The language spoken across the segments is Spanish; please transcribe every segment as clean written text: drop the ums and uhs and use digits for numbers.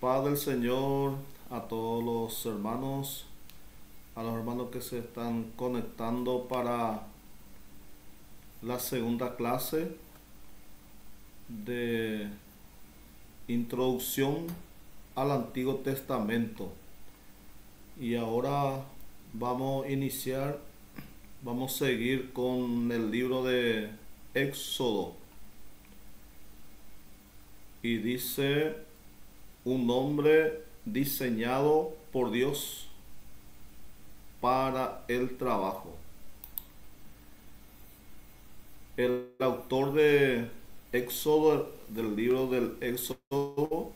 paz del Señor a todos los hermanos, a los hermanos que se están conectando para la segunda clase de introducción al Antiguo Testamento. Y ahora vamos a seguir con el libro de Éxodo. Y dice: un hombre diseñado por Dios para el trabajo. El autor de Éxodo, del libro del Éxodo,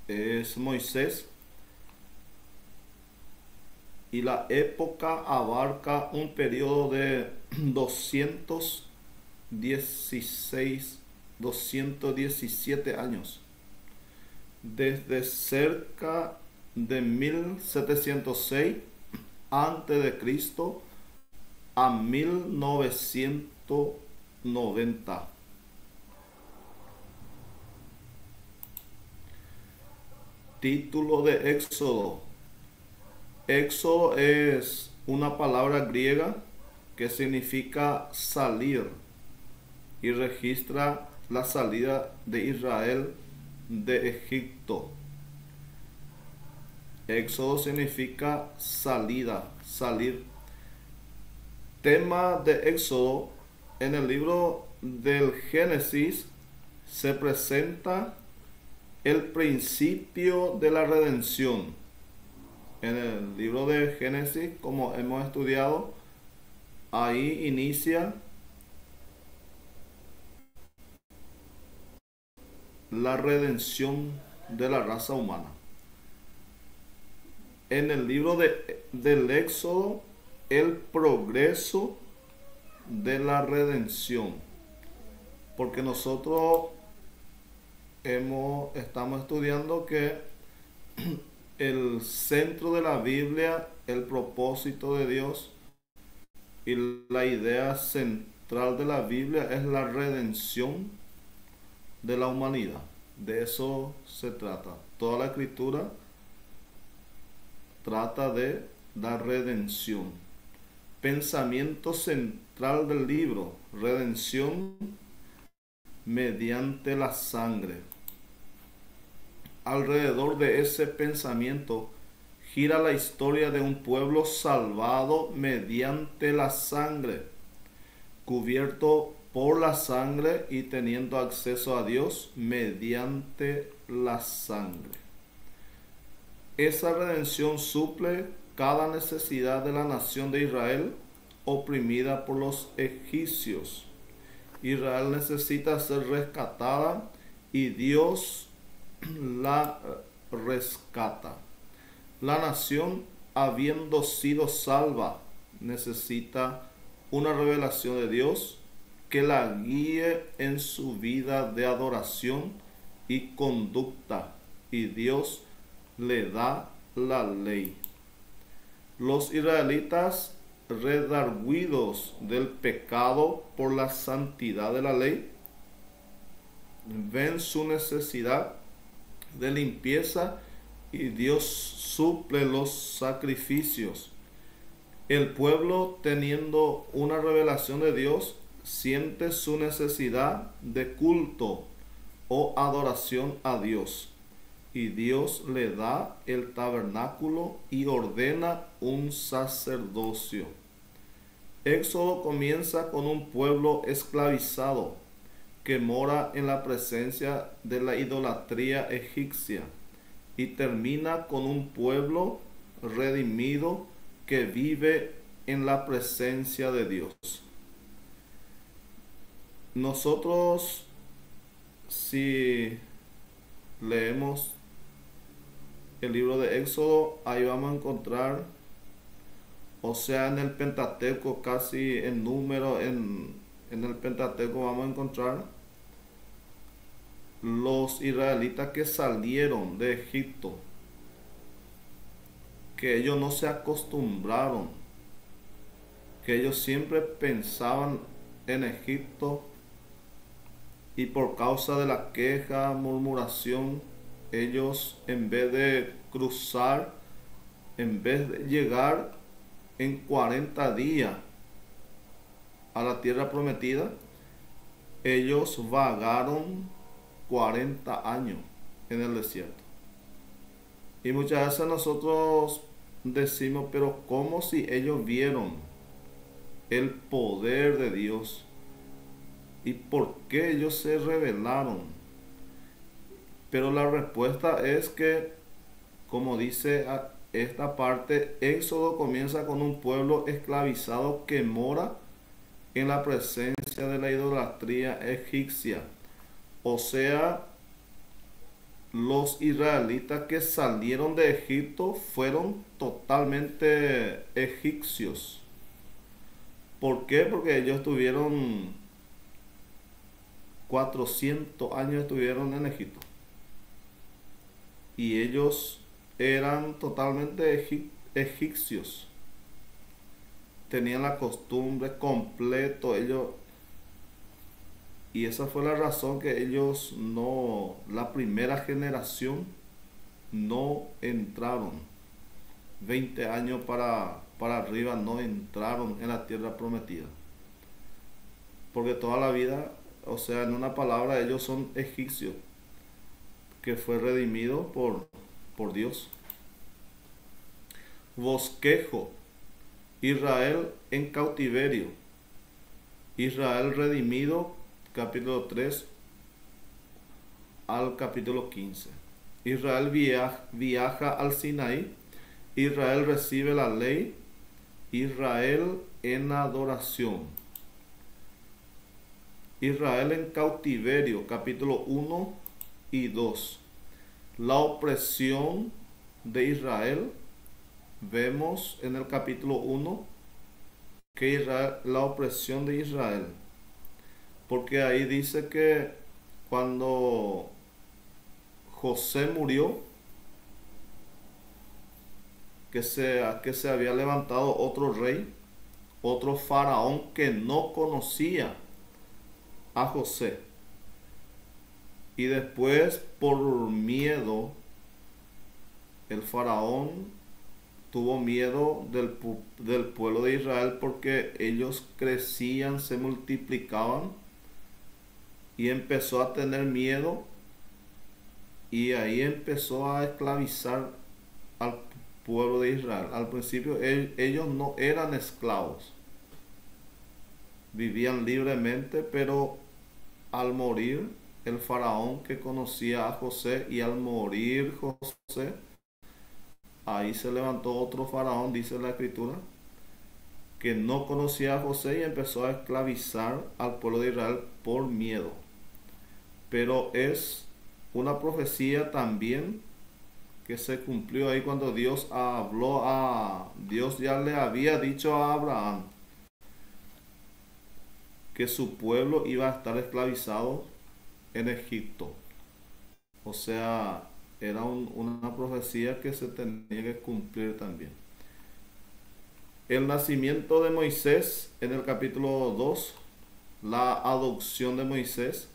es Moisés, y la época abarca un periodo de 217 años, desde cerca de 1706 antes de Cristo a 1990. Título de Éxodo. Éxodo es una palabra griega que significa salir y registra la salida de Israel de Egipto. Éxodo significa salida, salir. Tema de Éxodo: en el libro del Génesis se presenta el principio de la redención. En el libro de Génesis, como hemos estudiado, ahí inicia la redención de la raza humana. En el libro del Éxodo, el progreso de la redención, porque nosotros estamos estudiando que el centro de la Biblia, el propósito de Dios y la idea central de la Biblia es la redención de la humanidad. De eso se trata. Toda la escritura trata de la redención. Pensamiento central del libro: redención mediante la sangre. Alrededor de ese pensamiento gira la historia de un pueblo salvado mediante la sangre, cubierto por la sangre y teniendo acceso a Dios mediante la sangre. Esa redención suple cada necesidad de la nación de Israel, oprimida por los egipcios. Israel necesita ser rescatada y Dios la rescata. La nación, habiendo sido salva, necesita una revelación de Dios que la guíe en su vida de adoración y conducta, y Dios le da la ley. Los israelitas, redargüidos del pecado por la santidad de la ley, ven su necesidad de limpieza y Dios suple los sacrificios. El pueblo, teniendo una revelación de Dios, siente su necesidad de culto o adoración a Dios, y Dios le da el tabernáculo y ordena un sacerdocio. Éxodo comienza con un pueblo esclavizado que mora en la presencia de la idolatría egipcia, y termina con un pueblo redimido que vive en la presencia de Dios. Nosotros, si leemos el libro de Éxodo, ahí vamos a encontrar, o sea, en el Pentateuco, casi en número, en el Pentateuco vamos a encontrar los israelitas que salieron de Egipto, que ellos no se acostumbraron, que ellos siempre pensaban en Egipto, y por causa de la queja, murmuración ellos en vez de cruzar, en vez de llegar en 40 días a la tierra prometida, ellos vagaron 40 años en el desierto. Y muchas veces nosotros decimos, pero ¿cómo si ellos vieron el poder de Dios? ¿Y por qué ellos se rebelaron? Pero la respuesta es que, como dice esta parte, Éxodo comienza con un pueblo esclavizado que mora en la presencia de la idolatría egipcia. O sea, los israelitas que salieron de Egipto fueron totalmente egipcios. ¿Por qué? Porque ellos tuvieron 400 años estuvieron en Egipto. Y ellos eran totalmente egipcios. Tenían la costumbre completo. Y esa fue la razón que ellos no, la primera generación, no entraron. 20 años para arriba no entraron en la tierra prometida. Porque toda la vida, o sea, en una palabra, ellos son egipcios, que fue redimido por Dios. Bosquejo. Israel en cautiverio. Israel redimido, capítulo 3 al capítulo 15. Israel viaja al Sinaí. Israel recibe la ley. Israel en adoración. Israel en cautiverio, capítulo 1 y 2. La opresión de Israel. Vemos en el capítulo 1 que la opresión de Israel. Porque ahí dice que cuando José murió, que se había levantado otro rey, otro faraón que no conocía a José. Y después, por miedo, el faraón tuvo miedo del pueblo de Israel porque ellos crecían, se multiplicaban y empezó a tener miedo, y ahí empezó a esclavizar al pueblo de Israel. Al principio ellos no eran esclavos, vivían libremente, pero al morir el faraón que conocía a José, y al morir José, ahí se levantó otro faraón, dice la escritura, que no conocía a José y empezó a esclavizar al pueblo de Israel por miedo. Pero es una profecía también que se cumplió ahí cuando Dios Dios ya le había dicho a Abraham que su pueblo iba a estar esclavizado en Egipto. O sea, era una profecía que se tenía que cumplir también. El nacimiento de Moisés en el capítulo 2, la adopción de Moisés,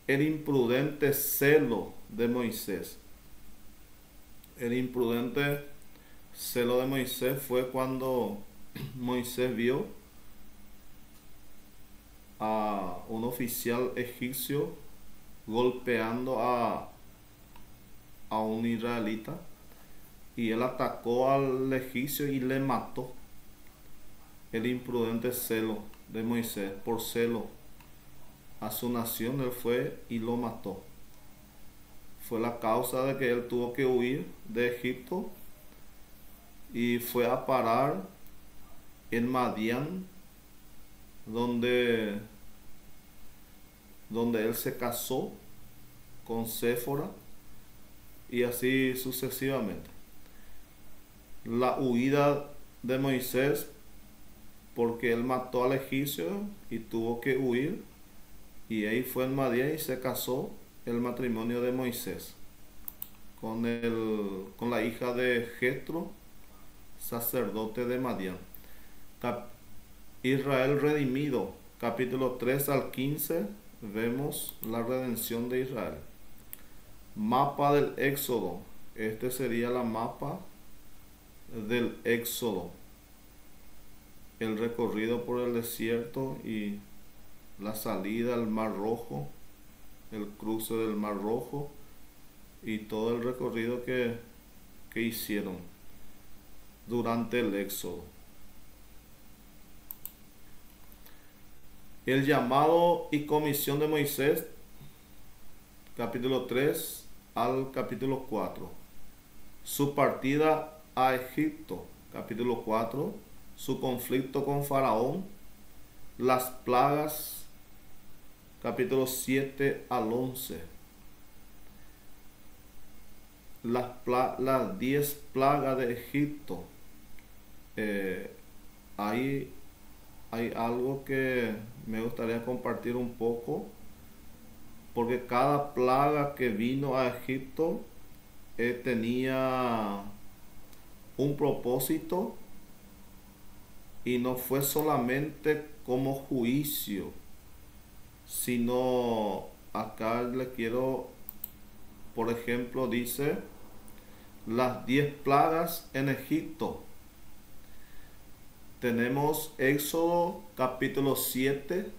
el imprudente celo de Moisés. El imprudente celo de Moisés fue cuando Moisés vio a un oficial egipcio golpeando a un israelita, y él atacó al egipcio y le mató. El imprudente celo de Moisés, por celo a su nación, él fue y lo mató. Fue la causa de que él tuvo que huir de Egipto y fue a parar en Madián, donde él se casó con Séfora, y así sucesivamente. La huida de Moisés, porque él mató al egipcio y tuvo que huir, y ahí fue en Madián y se casó, el matrimonio de Moisés con la hija de Jetro, sacerdote de Madián. Israel redimido, capítulo 3 al 15, vemos la redención de Israel. Mapa del Éxodo. Este sería la mapa del Éxodo. El recorrido por el desierto y la salida al Mar Rojo, el cruce del Mar Rojo y todo el recorrido que hicieron durante el Éxodo. El llamado y comisión de Moisés, capítulo 3 al capítulo 4. Su partida a Egipto, capítulo 4. Su conflicto con Faraón. Las plagas, capítulo 7 al 11. Las 10 plagas de Egipto. Hay algo que me gustaría compartir un poco, porque cada plaga que vino a Egipto tenía un propósito y no fue solamente como juicio, sino acá le quiero, por ejemplo, dice las 10 plagas en Egipto. Tenemos Éxodo capítulo 7,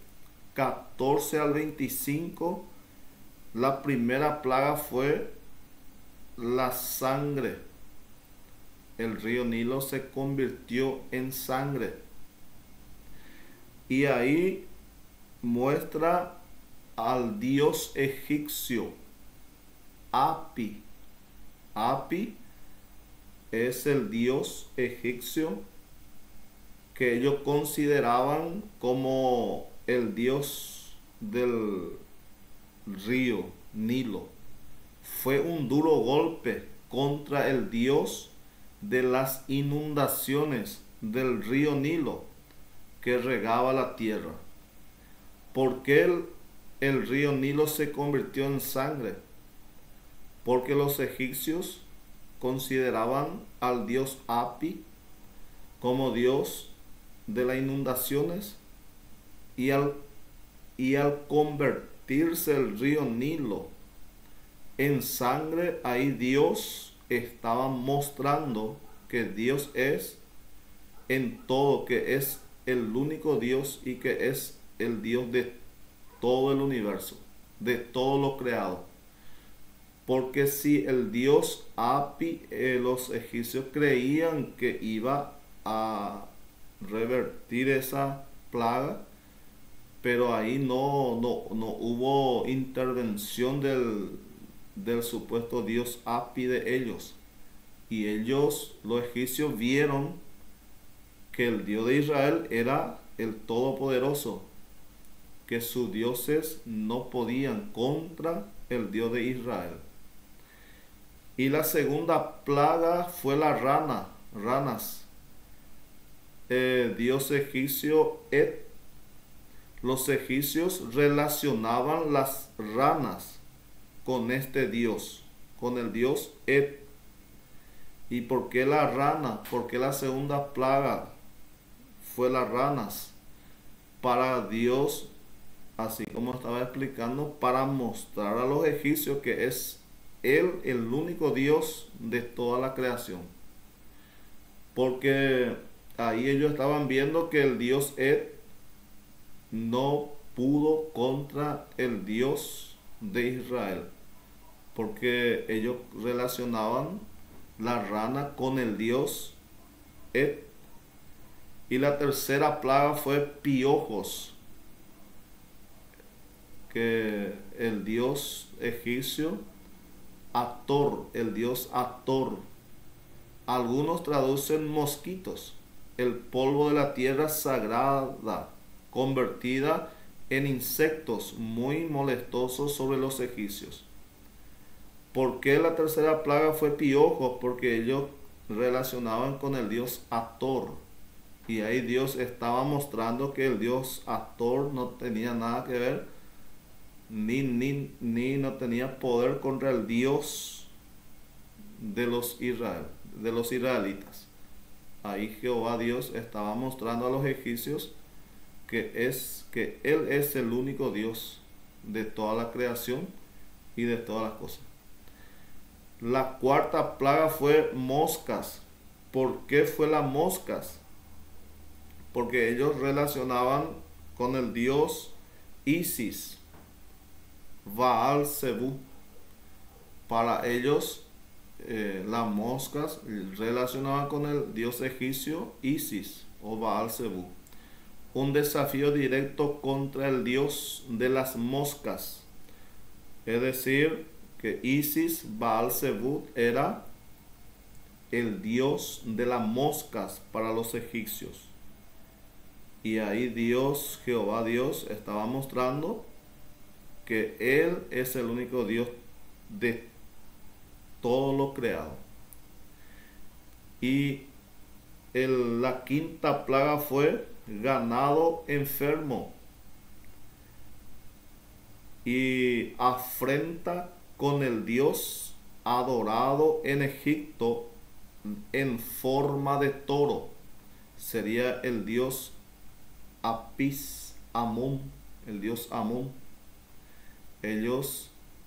14 al 25. La primera plaga fue la sangre. El río Nilo se convirtió en sangre. Y ahí muestra al dios egipcio, Api. Api es el dios egipcio que ellos consideraban como el dios del río Nilo. Fue un duro golpe contra el dios de las inundaciones del río Nilo que regaba la tierra. ¿Por qué el río Nilo se convirtió en sangre? Porque los egipcios consideraban al dios Api como dios de las inundaciones, y al convertirse el río Nilo en sangre, ahí Dios estaba mostrando que Dios es en todo, que es el único Dios y que es el Dios de todo el universo, de todo lo creado. Porque si el dios Api, los egipcios creían que iba a revertir esa plaga, pero ahí no hubo intervención del supuesto dios Api de ellos, y ellos, los egipcios, vieron que el Dios de Israel era el Todopoderoso, que sus dioses no podían contra el Dios de Israel. Y la segunda plaga fue la ranas. Dios egipcio Et. Los egipcios relacionaban las ranas con este dios, con el dios Et. ¿Y por qué la rana? ¿Por qué la segunda plaga fue las ranas? Para Dios, así como estaba explicando, para mostrar a los egipcios que es Él el único Dios de toda la creación. Porque ahí ellos estaban viendo que el dios Et no pudo contra el Dios de Israel, porque ellos relacionaban la rana con el dios Et. Y la tercera plaga fue piojos, que el dios egipcio Hathor, el dios Hathor, algunos traducen mosquitos, el polvo de la tierra sagrada, convertida en insectos muy molestosos sobre los egipcios. ¿Por qué la tercera plaga fue piojos? Porque ellos relacionaban con el dios Hathor, y ahí Dios estaba mostrando que el dios Hathor no tenía nada que ver, ni no tenía poder contra el Dios de los israelitas. Ahí Jehová Dios estaba mostrando a los egipcios que Él es el único Dios de toda la creación y de todas las cosas. La cuarta plaga fue moscas. ¿Por qué fue las moscas? Porque ellos relacionaban con el dios Isis, Baal Zebú. Para ellos, las moscas relacionaban con el dios egipcio Isis o Baal Zebú. Un desafío directo contra el dios de las moscas. Es decir, que Isis, Baal Zebú, era el dios de las moscas para los egipcios. Y ahí Dios, Jehová Dios, estaba mostrando que Él es el único Dios de todo lo creado. Y la quinta plaga fue ganado enfermo y afrenta con el Dios adorado en Egipto en forma de toro. Sería el Dios Apis, Amón, el Dios Amón.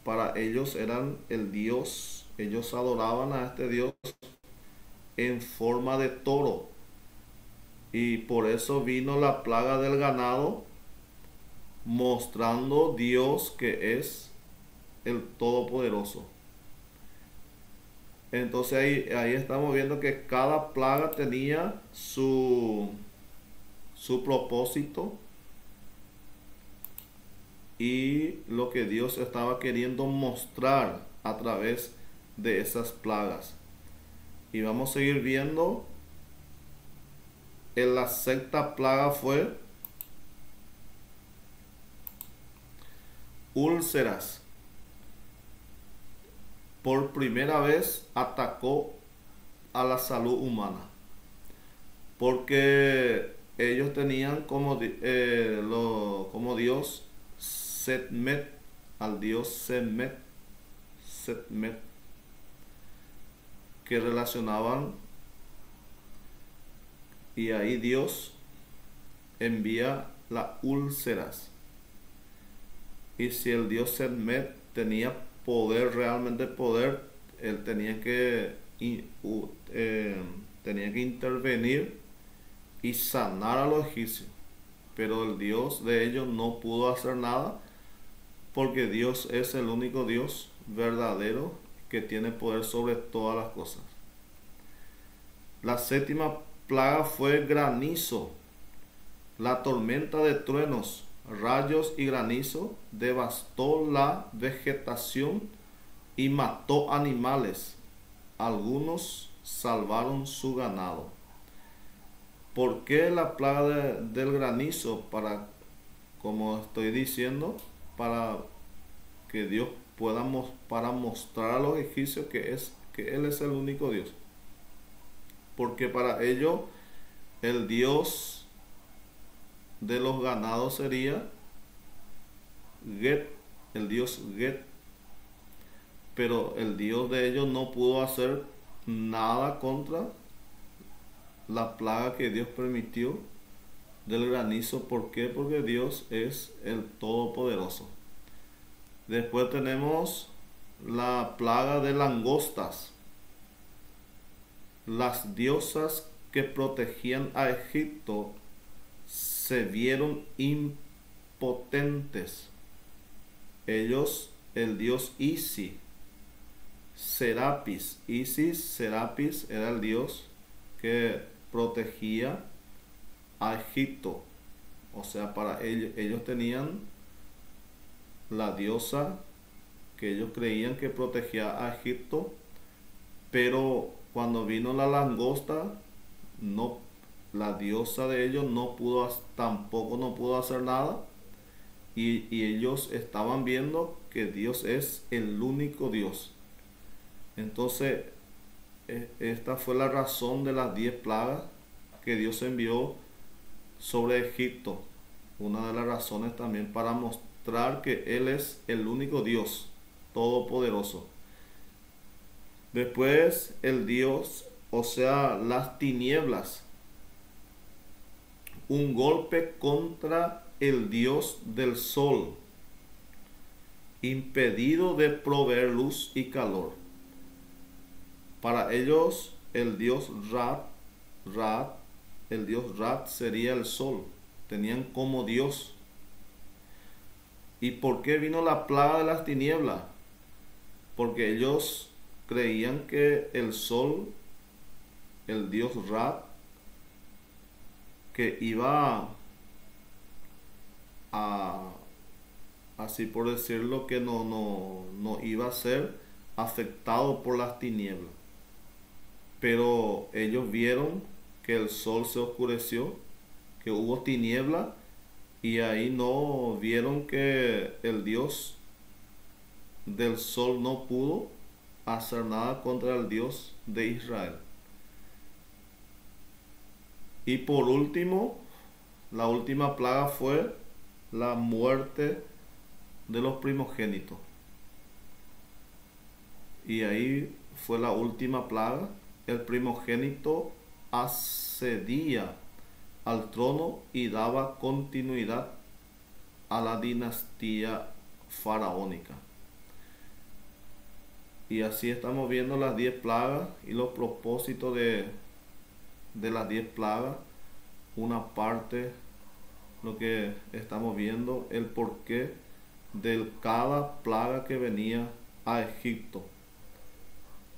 Para ellos eran el Dios, ellos adoraban a este Dios en forma de toro. Y por eso vino la plaga del ganado, mostrando Dios que es el Todopoderoso. Entonces ahí estamos viendo que cada plaga tenía su propósito y lo que Dios estaba queriendo mostrar a través de esas plagas. Y vamos a seguir viendo. En la sexta plaga fue úlceras. Por primera vez atacó a la salud humana, porque ellos tenían como Dios Setmet, al Dios Setmet, que relacionaban, y ahí Dios envía las úlceras. Y si el Dios Setmet tenía poder, realmente poder, él tenía que intervenir y sanar a los egipcios. Pero el Dios de ellos no pudo hacer nada, porque Dios es el único Dios verdadero que tiene poder sobre todas las cosas. La séptima plaga fue granizo. La tormenta de truenos, rayos y granizo devastó la vegetación y mató animales. Algunos salvaron su ganado. ¿Por qué la plaga del granizo? Como estoy diciendo, para que Dios pueda para mostrar a los egipcios que Él es el único Dios. Porque para ello el Dios de los ganados sería Get, el Dios Get. Pero el Dios de ellos no pudo hacer nada contra la plaga que Dios permitió del granizo. ¿Por qué? Porque Dios es el Todopoderoso. Después tenemos la plaga de langostas. Las diosas que protegían a Egipto se vieron impotentes. Ellos, el dios Isis, Serapis, Serapis era el dios que protegía a Egipto. O sea, para ellos tenían la diosa que ellos creían que protegía a Egipto, pero cuando vino la langosta, la diosa de ellos tampoco no pudo hacer nada, y ellos estaban viendo que Dios es el único Dios. Entonces esta fue la razón de las 10 plagas que Dios envió sobre Egipto. Una de las razones también para mostrar que Él es el único Dios todopoderoso. Después el Dios, o sea, las tinieblas. Un golpe contra el Dios del sol, impedido de proveer luz y calor. Para ellos el dios Ra, el dios Ra sería el sol. Tenían como dios. ¿Y por qué vino la plaga de las tinieblas? Porque ellos creían que el sol, el dios Ra, que iba a, así por decirlo, que no iba a ser afectado por las tinieblas. Pero ellos vieron que el sol se oscureció, que hubo tiniebla, y ahí no vieron que el Dios del sol no pudo hacer nada contra el Dios de Israel. Y por último, la última plaga fue la muerte de los primogénitos. Y ahí fue la última plaga. El primogénito accedía al trono y daba continuidad a la dinastía faraónica. Y así estamos viendo las 10 plagas y los propósitos de las 10 plagas. Una parte, lo que estamos viendo, el porqué de cada plaga que venía a Egipto.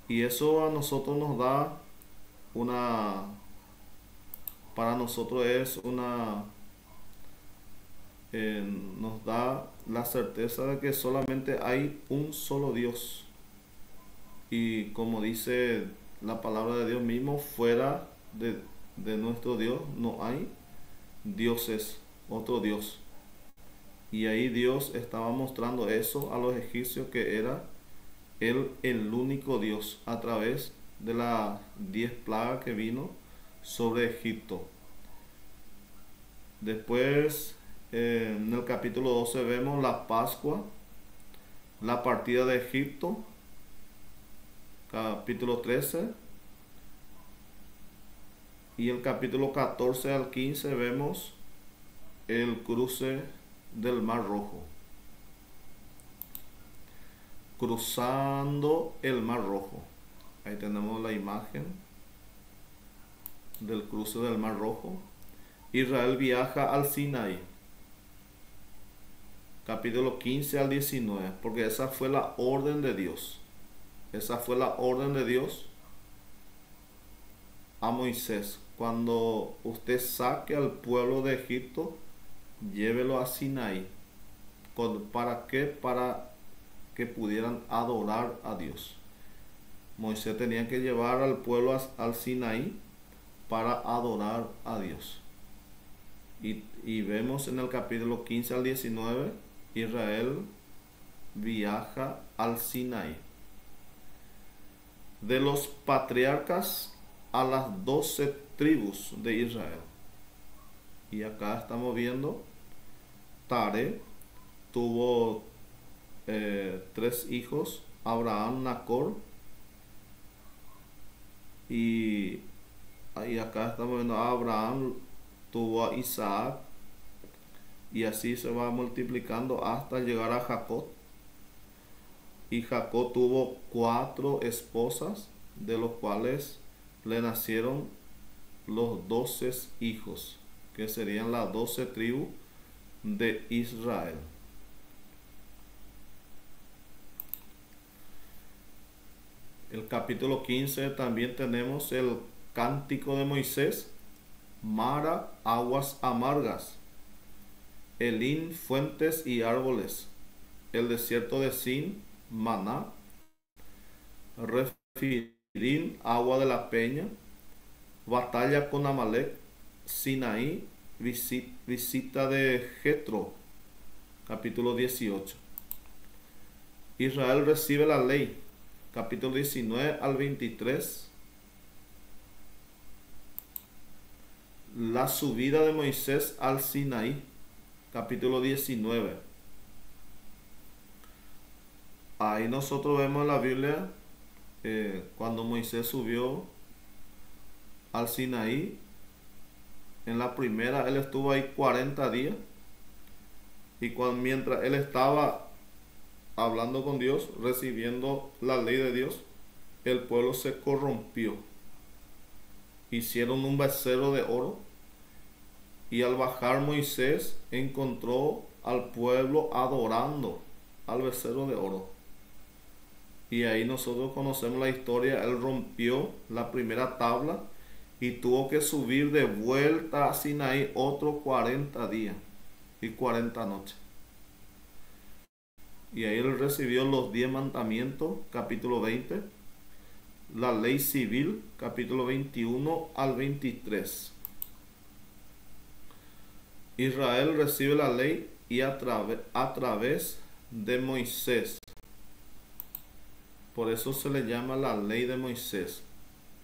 Y eso a nosotros nos da para nosotros es nos da la certeza de que solamente hay un solo Dios. Y como dice la palabra de Dios mismo, fuera de nuestro Dios no hay dioses, otro Dios. Y ahí Dios estaba mostrando eso a los egipcios, que era Él el único Dios, a través de las 10 plagas que vino sobre Egipto. Después, en el capítulo 12 vemos la Pascua, la partida de Egipto, capítulo 13. Y el capítulo 14 al 15 vemos el cruce del Mar Rojo. Cruzando el Mar Rojo. Ahí tenemos la imagen del cruce del Mar Rojo. Israel viaja al Sinaí. Capítulo 15 al 19. Porque esa fue la orden de Dios. Esa fue la orden de Dios a Moisés. Cuando usted saque al pueblo de Egipto, llévelo a Sinaí. ¿Para qué? Para que pudieran adorar a Dios. Moisés tenía que llevar al pueblo al Sinaí para adorar a Dios. Y vemos en el capítulo 15 al 19, Israel viaja al Sinaí. De los patriarcas a las 12 tribus de Israel. Y acá estamos viendo, Tare tuvo 3 hijos, Abraham, Nacor, y acá estamos viendo a Abraham tuvo a Isaac, y así se va multiplicando hasta llegar a Jacob. Y Jacob tuvo 4 esposas, de los cuales le nacieron los 12 hijos, que serían las 12 tribus de Israel. El capítulo 15 también tenemos el cántico de Moisés, Mara, aguas amargas, Elín, fuentes y árboles, el desierto de Sin, maná, Refidim, agua de la peña, batalla con Amalek, Sinaí, visita de Jetro, capítulo 18. Israel recibe la ley, capítulo 19 al 23. La subida de Moisés al Sinaí, capítulo 19. Ahí nosotros vemos en la Biblia cuando Moisés subió al Sinaí. En la primera él estuvo ahí 40 días, y mientras él estaba hablando con Dios, recibiendo la ley de Dios, el pueblo se corrompió. Hicieron un becerro de oro y al bajar Moisés encontró al pueblo adorando al becerro de oro. Y ahí nosotros conocemos la historia. Él rompió la primera tabla y tuvo que subir de vuelta a Sinaí otros 40 días y 40 noches. Y ahí él recibió los 10 mandamientos, capítulo 20, la ley civil, capítulo 21 al 23. Israel recibe la ley y a través de Moisés. Por eso se le llama la ley de Moisés.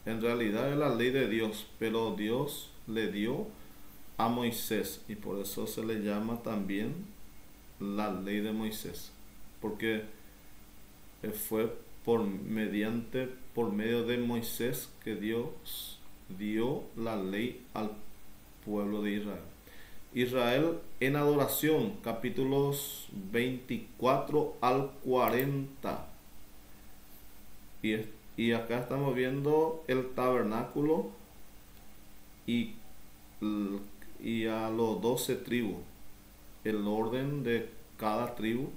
En realidad es la ley de Dios, pero Dios le dio a Moisés y por eso se le llama también la ley de Moisés, porque fue por medio de Moisés que Dios dio la ley al pueblo de Israel. Israel en adoración, capítulos 24 al 40. Y acá estamos viendo el tabernáculo y a los 12 tribus, el orden de cada tribu.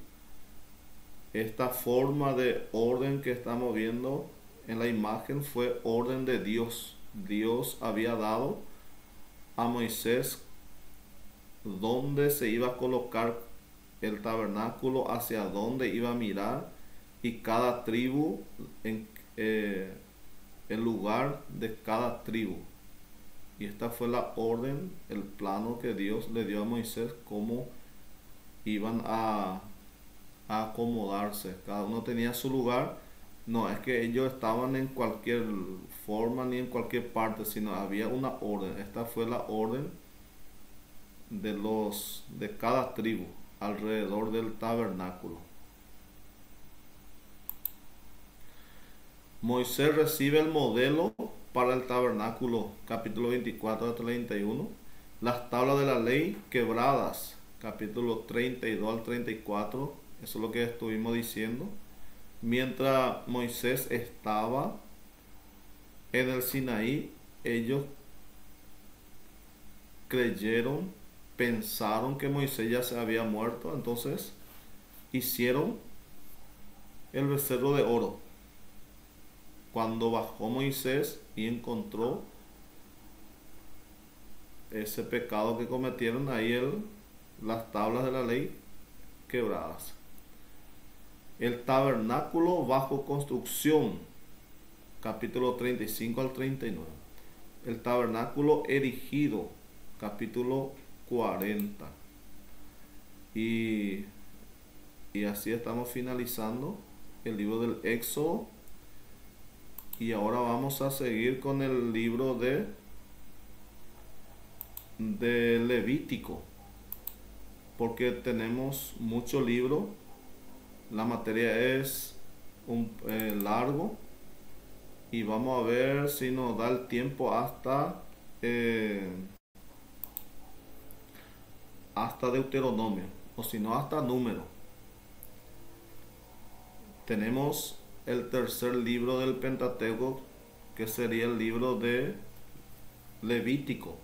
Esta forma de orden que estamos viendo en la imagen fue orden de Dios. Dios había dado a Moisés dónde se iba a colocar el tabernáculo, hacia dónde iba a mirar, y cada tribu en el lugar de cada tribu. Y esta fue la orden, el plano que Dios le dio a Moisés, cómo iban a acomodarse. Cada uno tenía su lugar. No es que ellos estaban en cualquier forma ni en cualquier parte, sino había una orden. Esta fue la orden de cada tribu alrededor del tabernáculo. Moisés recibe el modelo para el tabernáculo, capítulo 24 a 31. Las tablas de la ley quebradas, capítulo 32 al 34. Eso es lo que estuvimos diciendo. Mientras Moisés estaba en el Sinaí, ellos creyeron, pensaron que Moisés ya se había muerto, entonces hicieron el becerro de oro. Cuando bajó Moisés y encontró ese pecado que cometieron, ahí las tablas de la ley quebradas. El tabernáculo bajo construcción, capítulo 35 al 39. El tabernáculo erigido, capítulo 40. Y así estamos finalizando el libro del Éxodo. Y ahora vamos a seguir con el libro de Levítico, porque tenemos mucho libro. La materia es largo y vamos a ver si nos da el tiempo hasta Deuteronomio, o si no hasta Número. Tenemos el tercer libro del Pentateuco, que sería el libro de Levítico,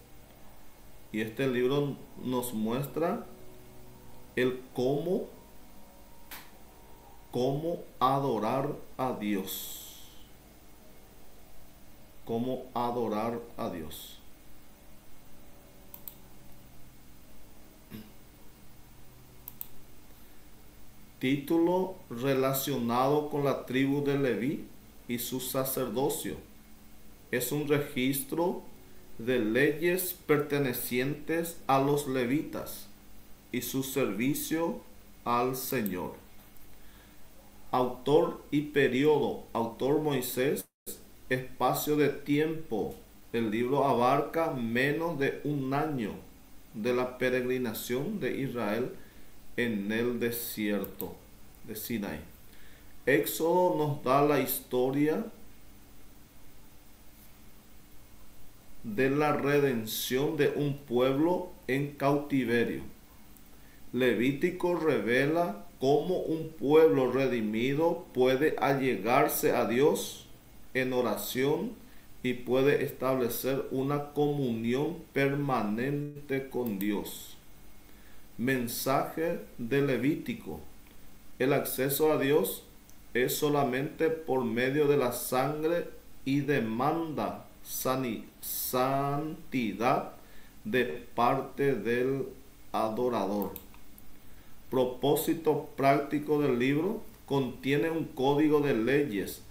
y este libro nos muestra el cómo adorar a Dios. Cómo adorar a Dios. Título relacionado con la tribu de Leví y su sacerdocio. Es un registro de leyes pertenecientes a los levitas y su servicio al Señor. Autor y periodo. Autor Moisés. Espacio de tiempo. El libro abarca menos de un año de la peregrinación de Israel en el desierto de Sinaí. Éxodo nos da la historia de la redención de un pueblo en cautiverio. Levítico revela cómo un pueblo redimido puede allegarse a Dios en oración y puede establecer una comunión permanente con Dios. Mensaje de Levítico. El acceso a Dios es solamente por medio de la sangre y demanda santidad de parte del adorador. Propósito práctico del libro: contiene un código de leyes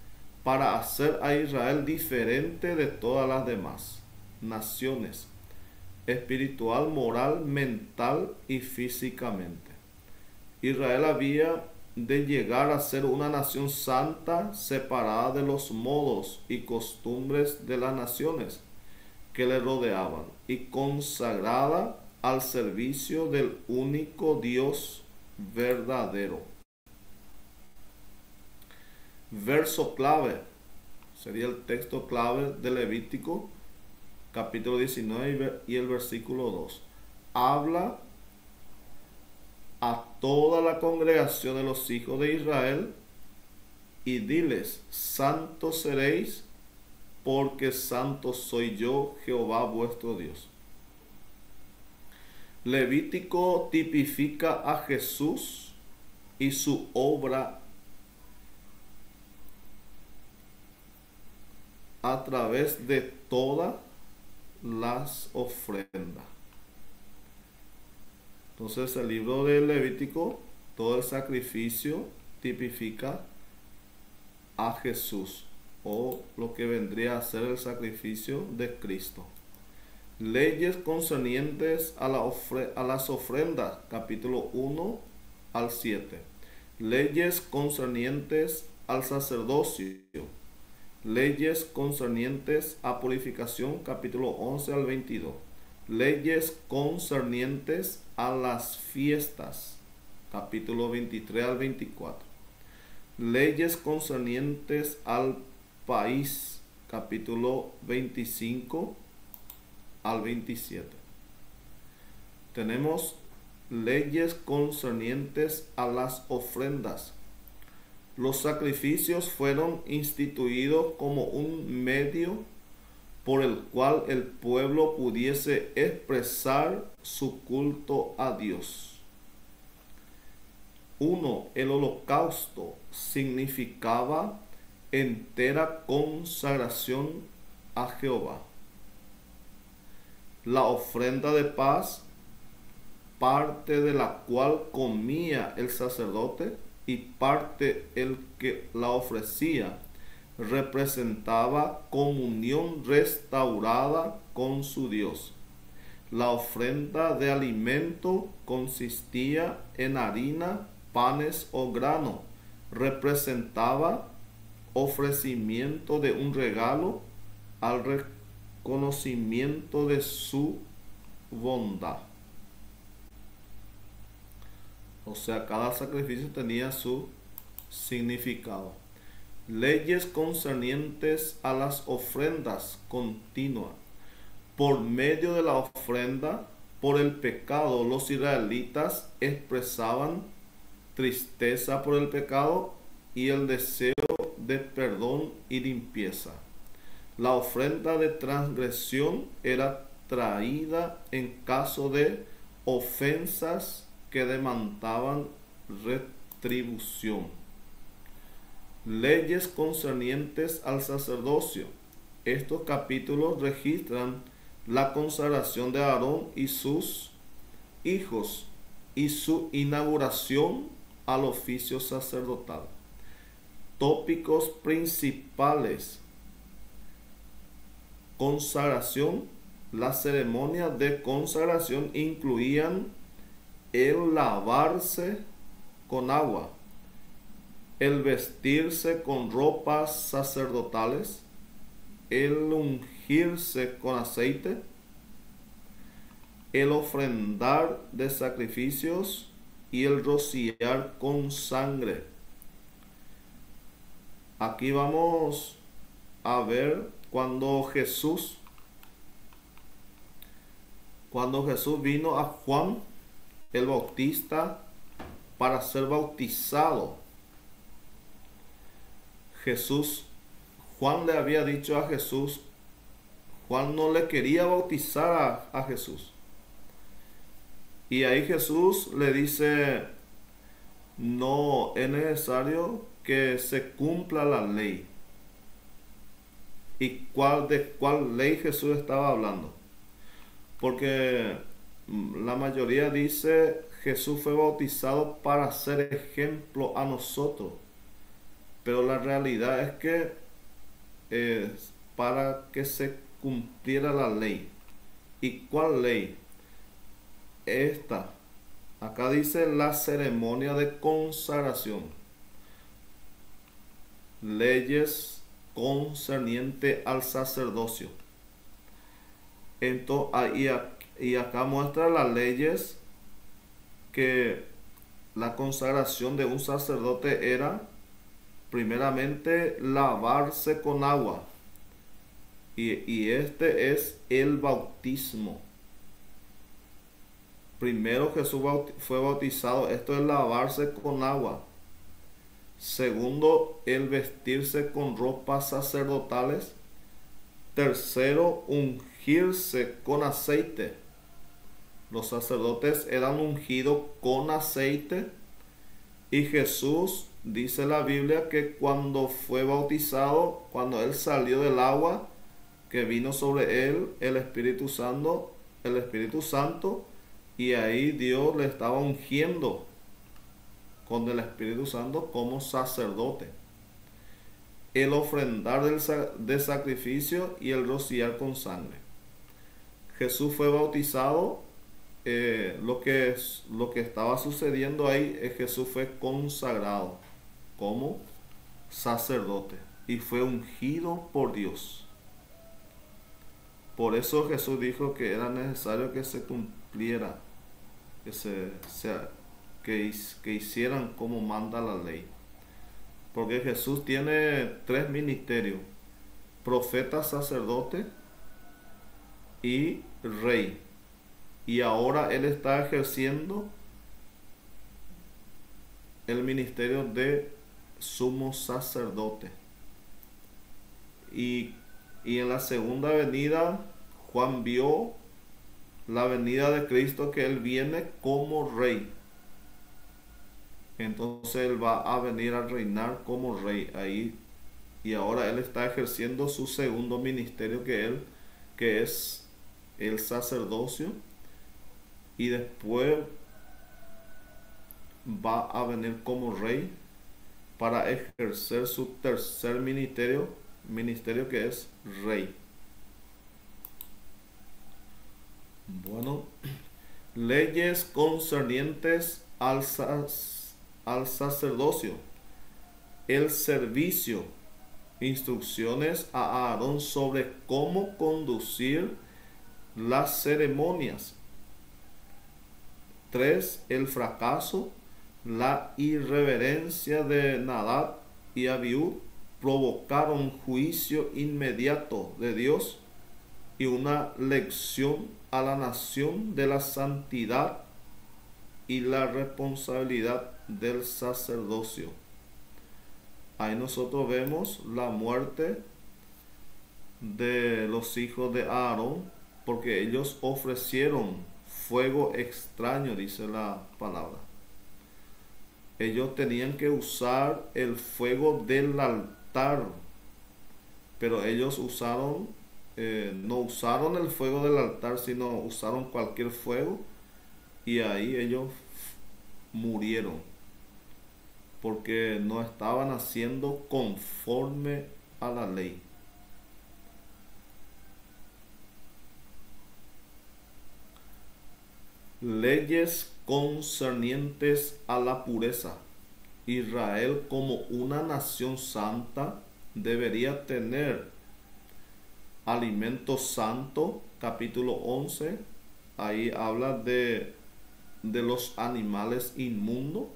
para hacer a Israel diferente de todas las demás naciones, espiritual, moral, mental y físicamente. Israel había de llegar a ser una nación santa, separada de los modos y costumbres de las naciones que le rodeaban y consagrada al servicio del único Dios verdadero. Verso clave sería el texto clave de Levítico capítulo 19 y el versículo 2. Habla a toda la congregación de los hijos de Israel y diles: santos seréis, porque santo soy yo, Jehová vuestro Dios. Levítico tipifica a Jesús y su obra a través de todas las ofrendas. Entonces el libro de Levítico, todo el sacrificio tipifica a Jesús, o lo que vendría a ser el sacrificio de Cristo. Leyes concernientes a las ofrendas, capítulo 1 al 7. Leyes concernientes al sacerdocio. Leyes concernientes a purificación, capítulo 11 al 22. Leyes concernientes a las fiestas, capítulo 23 al 24. Leyes concernientes al país, capítulo 25 al 27. Tenemos leyes concernientes a las ofrendas. Los sacrificios fueron instituidos como un medio por el cual el pueblo pudiese expresar su culto a Dios. 1. El holocausto significaba entera consagración a Jehová. La ofrenda de paz, parte de la cual comía el sacerdote y parte el que la ofrecía, representaba comunión restaurada con su Dios. La ofrenda de alimento consistía en harina, panes o grano. Representaba ofrecimiento de un regalo al reconocimiento de su bondad. O sea, cada sacrificio tenía su significado. Leyes concernientes a las ofrendas continuas. Por medio de la ofrenda por el pecado, los israelitas expresaban tristeza por el pecado y el deseo de perdón y limpieza. La ofrenda de transgresión era traída en caso de ofensas que demandaban retribución. Leyes concernientes al sacerdocio. Estos capítulos registran la consagración de Aarón y sus hijos y su inauguración al oficio sacerdotal. Tópicos principales: consagración. Las ceremonias de consagración incluían el lavarse con agua, el vestirse con ropas sacerdotales, el ungirse con aceite, el ofrendar de sacrificios y el rociar con sangre. Aquí vamos a ver cuando Jesús vino a Juan el Bautista para ser bautizado. Juan le había dicho a Jesús, Juan no le quería bautizar a Jesús. Y ahí Jesús le dice, no es necesario que se cumpla la ley. ¿Y de cuál ley Jesús estaba hablando? Porque la mayoría dice Jesús fue bautizado para ser ejemplo a nosotros. Pero la realidad es que para que se cumpliera la ley. ¿Y cuál ley? Esta. Acá dice la ceremonia de consagración. Leyes concerniente al sacerdocio. Entonces, y acá muestra las leyes que la consagración de un sacerdote era primeramente lavarse con agua. Y este es el bautismo. Primero Jesús fue bautizado, esto es lavarse con agua. Segundo, el vestirse con ropas sacerdotales. Tercero, ungirse con aceite. Los sacerdotes eran ungidos con aceite. Y Jesús, dice la Biblia, que cuando fue bautizado, cuando él salió del agua, que vino sobre él el Espíritu Santo, y ahí Dios le estaba ungiendo con el Espíritu Santo como sacerdote. El ofrendar de sacrificio y el rociar con sangre. Jesús fue bautizado. Lo que estaba sucediendo ahí es que Jesús fue consagrado como sacerdote y fue ungido por Dios. Por eso Jesús dijo que era necesario que se cumpliera, que hicieran como manda la ley. Porque Jesús tiene 3 ministerios: profeta, sacerdote y rey. Y ahora él está ejerciendo el ministerio de sumo sacerdote. Y en la segunda venida, Juan vio la venida de Cristo, que él viene como rey. Entonces él va a venir a reinar como rey ahí. Y ahora él está ejerciendo su segundo ministerio, que es el sacerdocio. Y después va a venir como rey para ejercer su tercer ministerio, que es rey. Bueno, leyes concernientes al sacerdocio, el servicio, instrucciones a Aarón sobre cómo conducir las ceremonias. 3. El fracaso, la irreverencia de Nadab y Abiú provocaron juicio inmediato de Dios y una lección a la nación de la santidad y la responsabilidad del sacerdocio. Ahí nosotros vemos la muerte de los hijos de Aarón, porque ellos ofrecieron fuego extraño, dice la palabra. Ellos tenían que usar el fuego del altar, pero ellos no usaron el fuego del altar, sino usaron cualquier fuego, y ahí ellos murieron, porque no estaban haciendo conforme a la ley. Leyes concernientes a la pureza. Israel, como una nación santa, debería tener alimento santo. Capítulo 11, ahí habla de los animales inmundos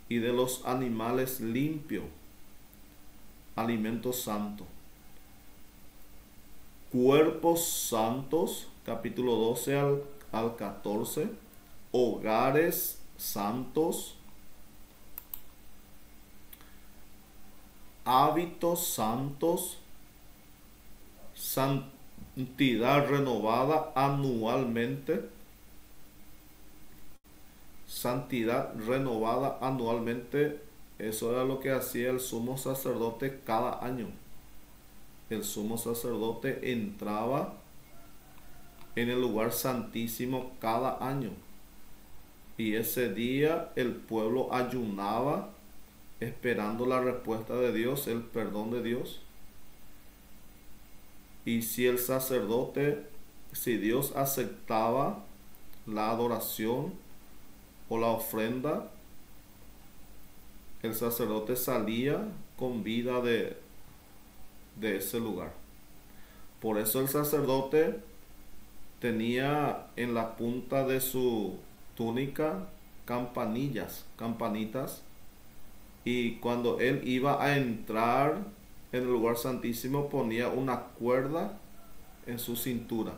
y de los animales limpios. Alimento santo. Cuerpos santos, capítulo 12 al 14, hogares santos, hábitos santos, santidad renovada anualmente, santidad renovada anualmente. Eso era lo que hacía el sumo sacerdote cada año. El sumo sacerdote entraba en el lugar santísimo cada año, y ese día el pueblo ayunaba esperando la respuesta de Dios, el perdón de Dios. Y si el sacerdote, si Dios aceptaba la adoración o la ofrenda, el sacerdote salía con vida de ese lugar. Por eso el sacerdote tenía en la punta de su túnica campanitas, y cuando él iba a entrar en el lugar santísimo ponía una cuerda en su cintura.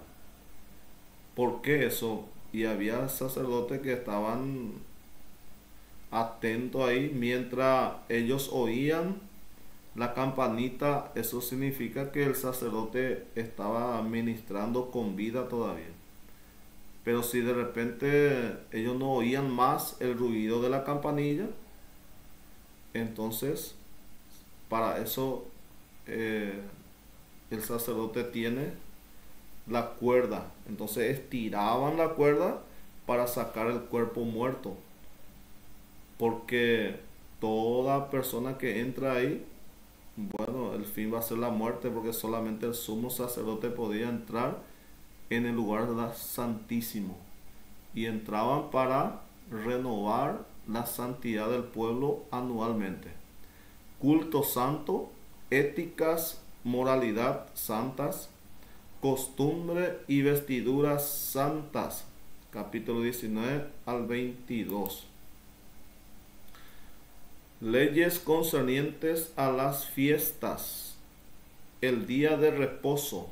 ¿Por qué eso? Y había sacerdotes que estaban atentos ahí mientras ellos oían la campanita. Eso significa que el sacerdote estaba ministrando con vida todavía. Pero si de repente ellos no oían más el ruido de la campanilla, entonces para eso el sacerdote tiene la cuerda. Entonces estiraban la cuerda para sacar el cuerpo muerto, porque toda persona que entra ahí, bueno, el fin va a ser la muerte, porque solamente el sumo sacerdote podía entrar en el lugar santísimo, y entraban para renovar la santidad del pueblo anualmente. Culto santo, éticas, moralidad santas, costumbre y vestiduras santas. Capítulo 19 al 22. Leyes concernientes a las fiestas, el día de reposo.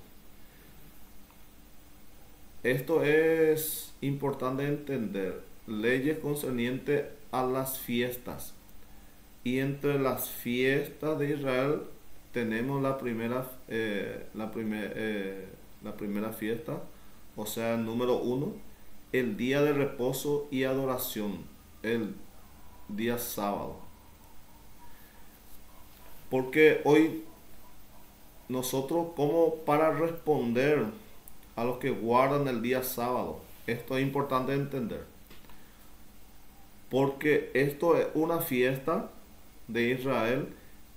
Esto es importante entender. Leyes concernientes a las fiestas. Y entre las fiestas de Israel tenemos la primera fiesta, o sea, el número 1, el día de reposo y adoración, el día sábado. Porque hoy nosotros, como para responder a los que guardan el día sábado, esto es importante entender, porque esto es una fiesta de Israel,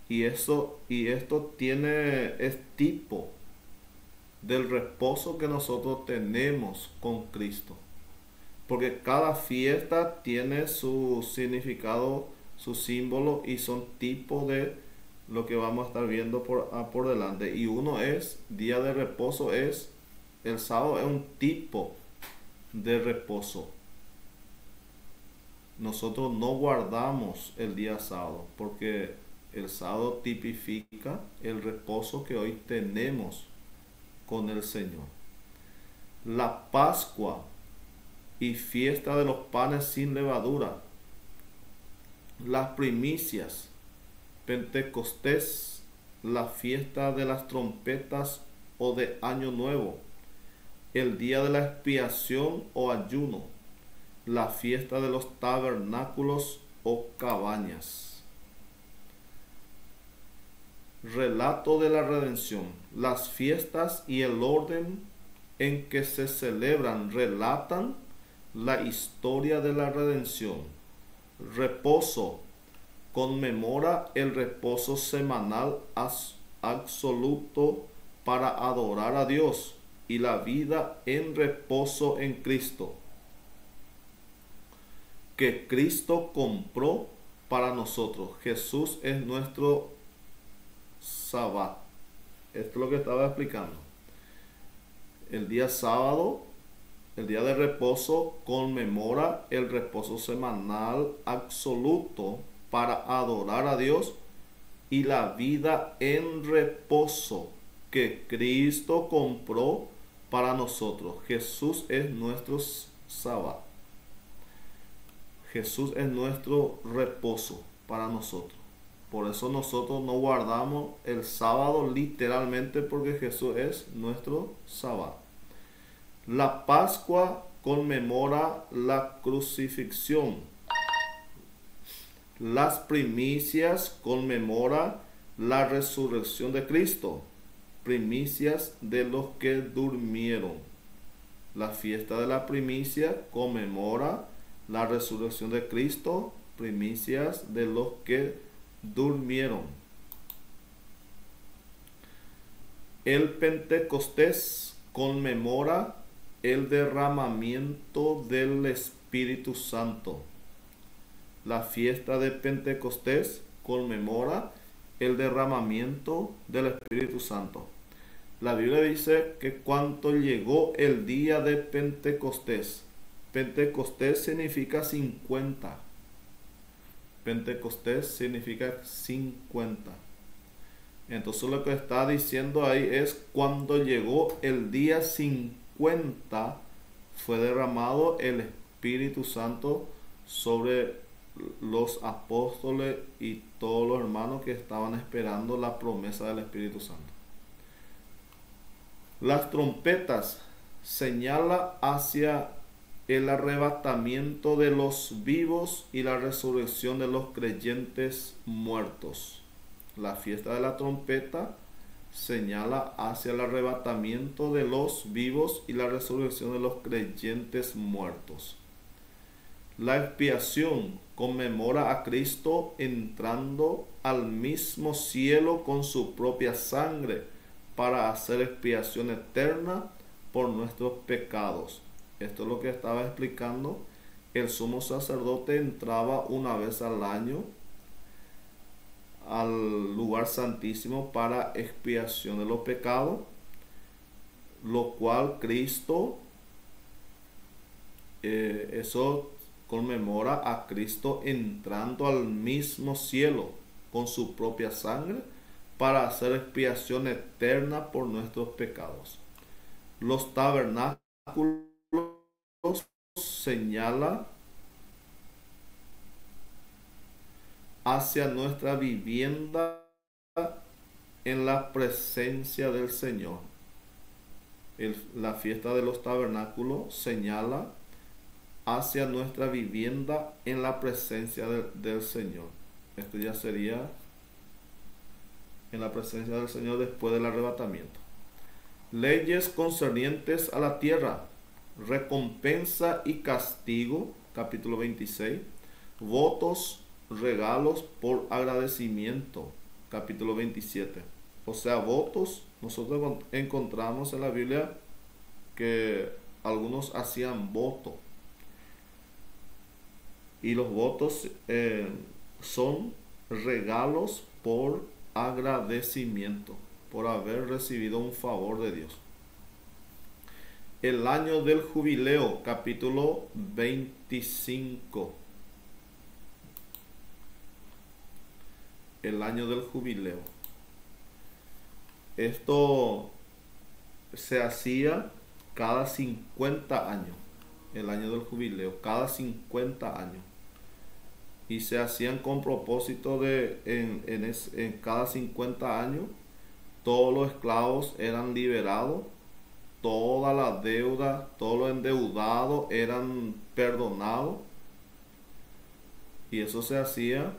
y esto es tipo del reposo que nosotros tenemos con Cristo, porque cada fiesta tiene su significado, su símbolo, y son tipos de lo que vamos a estar viendo por delante. Y uno es día de reposo, es el sábado, es un tipo de reposo. Nosotros no guardamos el día sábado, porque el sábado tipifica el reposo que hoy tenemos con el Señor. La Pascua y fiesta de los panes sin levadura, las primicias, Pentecostés, la fiesta de las trompetas o de Año Nuevo, el día de la expiación o ayuno, la fiesta de los tabernáculos o cabañas. Relato de la redención. Las fiestas y el orden en que se celebran relatan la historia de la redención. Reposo. Conmemora el reposo semanal absoluto para adorar a Dios, y la vida en reposo en Cristo, que Cristo compró para nosotros. Jesús es nuestro Sabbat. Esto es lo que estaba explicando. El día sábado, el día de reposo, conmemora el reposo semanal absoluto para adorar a Dios, y la vida en reposo que Cristo compró para nosotros. Jesús es nuestro Sabbat. Jesús es nuestro reposo para nosotros. Por eso nosotros no guardamos el sábado literalmente, porque Jesús es nuestro sábado. La Pascua conmemora la crucifixión. Las primicias conmemora la resurrección de Cristo. Primicias de los que durmieron. La fiesta de la primicia conmemora la resurrección de Cristo. Primicias de los que durmieron. El Pentecostés conmemora el derramamiento del Espíritu Santo. La fiesta de Pentecostés conmemora el derramamiento del Espíritu Santo. La Biblia dice que cuando llegó el día de Pentecostés, Pentecostés significa 50. Pentecostés significa 50. Entonces lo que está diciendo ahí es cuando llegó el día 50 fue derramado el Espíritu Santo sobre los apóstoles y todos los hermanos que estaban esperando la promesa del Espíritu Santo. Las trompetas señalan hacia el arrebatamiento de los vivos y la resurrección de los creyentes muertos. La fiesta de la trompeta señala hacia el arrebatamiento de los vivos y la resurrección de los creyentes muertos. La expiación conmemora a Cristo entrando al mismo cielo con su propia sangre para hacer expiación eterna por nuestros pecados. Esto es lo que estaba explicando. El sumo sacerdote entraba una vez al año al lugar santísimo para expiación de los pecados, lo cual Cristo, eso conmemora a Cristo entrando al mismo cielo con su propia sangre para hacer expiación eterna por nuestros pecados. Los tabernáculos señalan hacia nuestra vivienda en la presencia del Señor. La fiesta de los tabernáculos señala hacia nuestra vivienda en la presencia del Señor. Esto ya sería en la presencia del Señor después del arrebatamiento. Leyes concernientes a la tierra, recompensa y castigo, capítulo 26. Votos, regalos por agradecimiento, capítulo 27. O sea, votos, nosotros encontramos en la Biblia que algunos hacían voto. Y los votos son regalos por agradecimiento, por haber recibido un favor de Dios. El año del jubileo, capítulo 25. El año del jubileo. Esto se hacía cada 50 años. El año del jubileo, cada 50 años. Y se hacían con propósito de en cada 50 años todos los esclavos eran liberados, toda la deuda, todos los endeudados eran perdonados, y eso se hacía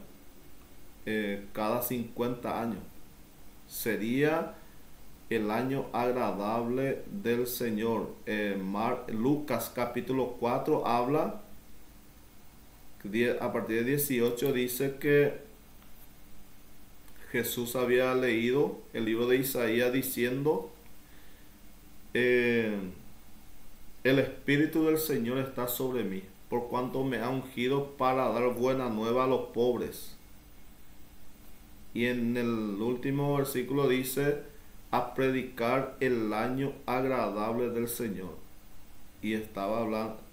cada 50 años. Sería el año agradable del Señor. Lucas capítulo 4 habla, a partir de 18 dice que Jesús había leído el libro de Isaías diciendo: el Espíritu del Señor está sobre mí, por cuanto me ha ungido para dar buena nueva a los pobres. Y en el último versículo dice: a predicar el año agradable del Señor. Y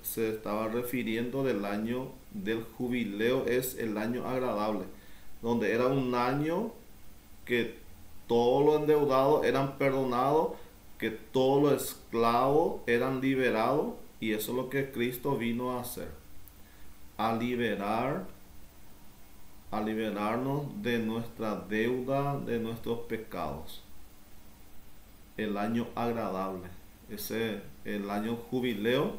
se estaba refiriendo del año del jubileo, es el año agradable, donde era un año que todos los endeudados eran perdonados, que todos los esclavos eran liberados, y eso es lo que Cristo vino a hacer, a liberar a liberarnos de nuestra deuda, de nuestros pecados. El año agradable, el año jubileo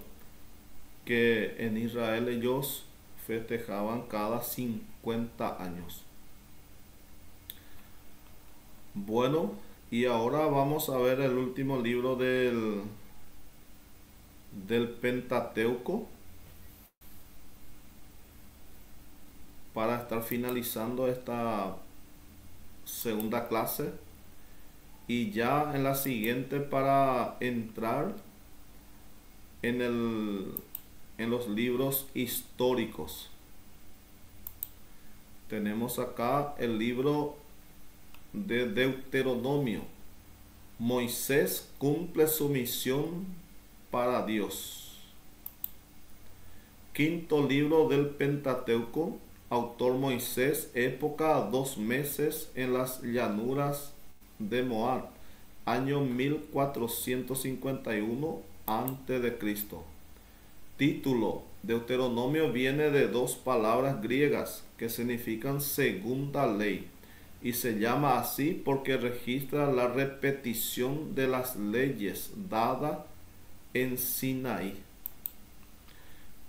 que en Israel ellos festejaban cada 50 años. Bueno, y ahora vamos a ver el último libro del Pentateuco, para estar finalizando esta segunda clase, y ya en la siguiente para entrar en los libros históricos. Tenemos acá el libro de Deuteronomio. Moisés cumple su misión para Dios. Quinto libro del Pentateuco. Autor Moisés, época 2 meses en las llanuras de Moab, año 1451 a.C. Título: Deuteronomio viene de 2 palabras griegas que significan segunda ley, y se llama así porque registra la repetición de las leyes dadas en Sinaí.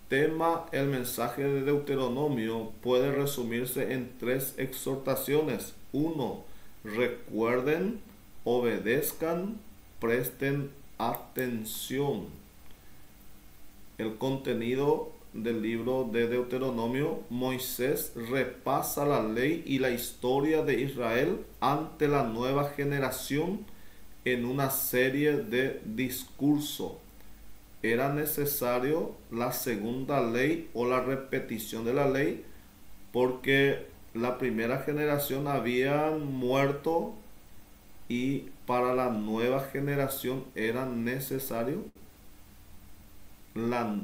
Tema: el mensaje de Deuteronomio puede resumirse en 3 exhortaciones. 1. Recuerden, obedezcan, presten atención. El contenido del libro de Deuteronomio: Moisés repasa la ley y la historia de Israel ante la nueva generación en una serie de discursos. Era necesario la segunda ley o la repetición de la ley porque la primera generación había muerto, y para la nueva generación era necesario la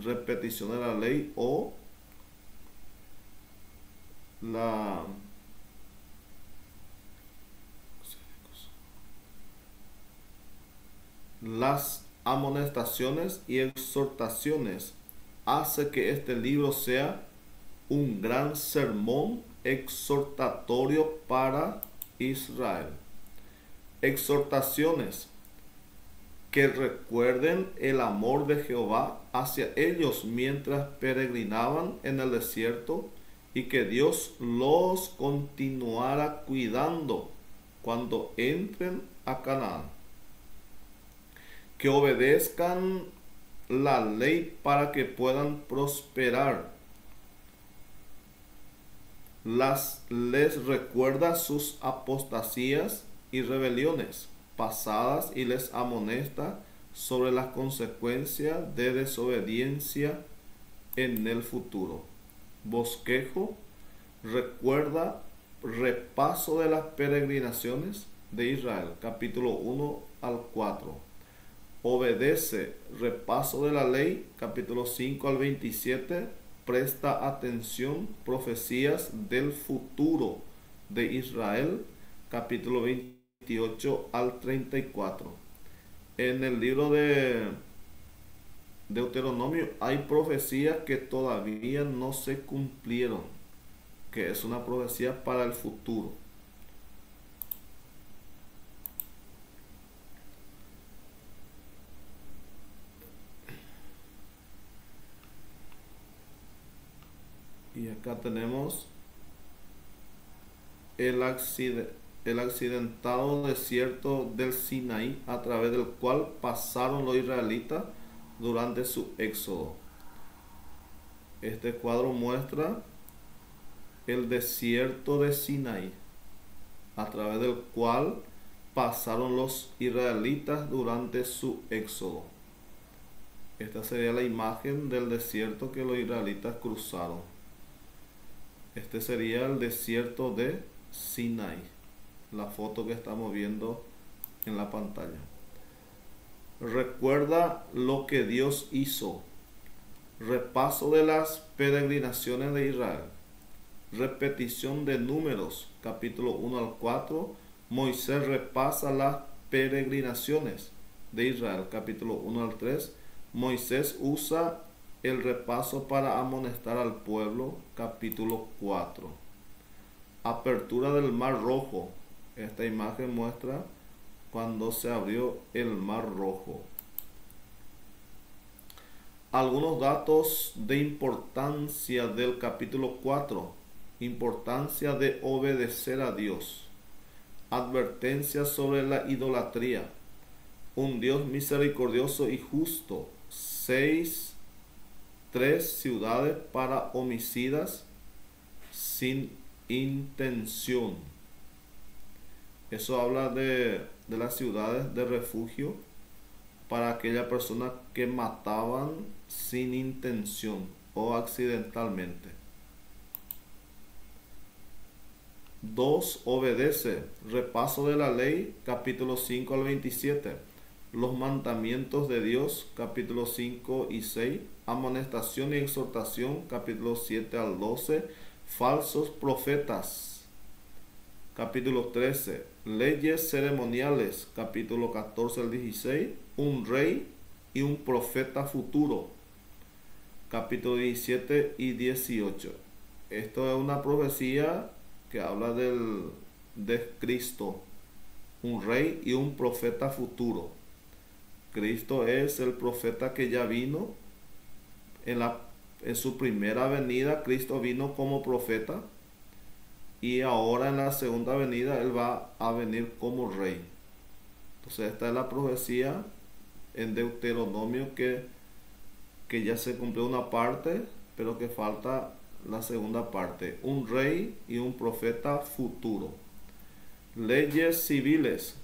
repetición de la ley o las amonestaciones y exhortaciones. Hace que este libro sea un gran sermón exhortatorio para Israel. Exhortaciones: que recuerden el amor de Jehová hacia ellos mientras peregrinaban en el desierto, y que Dios los continuara cuidando cuando entren a Canaán. Que obedezcan la ley para que puedan prosperar. Les recuerda sus apostasías y rebeliones pasadas y les amonesta sobre las consecuencias de desobediencia en el futuro. Bosquejo: recuerda, repaso de las peregrinaciones de Israel, capítulo 1 al 4. Obedece, repaso de la ley, capítulo 5 al 27. Presta atención, profecías del futuro de Israel, capítulo 28 al 34. En el libro de Deuteronomio hay profecías que todavía no se cumplieron, que es una profecía para el futuro. Y acá tenemos el accidentado desierto del Sinaí, a través del cual pasaron los israelitas durante su éxodo. Este cuadro muestra el desierto de Sinaí, a través del cual pasaron los israelitas durante su éxodo. Esta sería la imagen del desierto que los israelitas cruzaron. Este sería el desierto de Sinaí, la foto que estamos viendo en la pantalla. Recuerda lo que Dios hizo. Repaso de las peregrinaciones de Israel. Repetición de Números, capítulo 1 al 4. Moisés repasa las peregrinaciones de Israel, capítulo 1 al 3. Moisés usa el repaso para amonestar al pueblo, capítulo 4. Apertura del Mar Rojo. Esta imagen muestra cuando se abrió el Mar Rojo. Algunos datos de importancia del capítulo 4. Importancia de obedecer a Dios. Advertencia sobre la idolatría. Un Dios misericordioso y justo. 3 ciudades para homicidas sin intención. Eso habla de las ciudades de refugio para aquellas personas que mataban sin intención o accidentalmente. 2. Obedece. Repaso de la ley, capítulo 5 al 27. Los mandamientos de Dios, capítulo 5 y 6. Amonestación y exhortación, capítulo 7 al 12. Falsos profetas, capítulo 13. Leyes ceremoniales, capítulo 14 al 16. Un rey y un profeta futuro, capítulo 17 y 18. Esto es una profecía que habla de Cristo, un rey y un profeta futuro. Cristo es el profeta que ya vino en su primera venida. Cristo vino como profeta y ahora en la segunda venida Él va a venir como rey. Entonces esta es la profecía en Deuteronomio que ya se cumplió una parte, pero que falta la segunda parte. Un rey y un profeta futuro. Leyes civiles,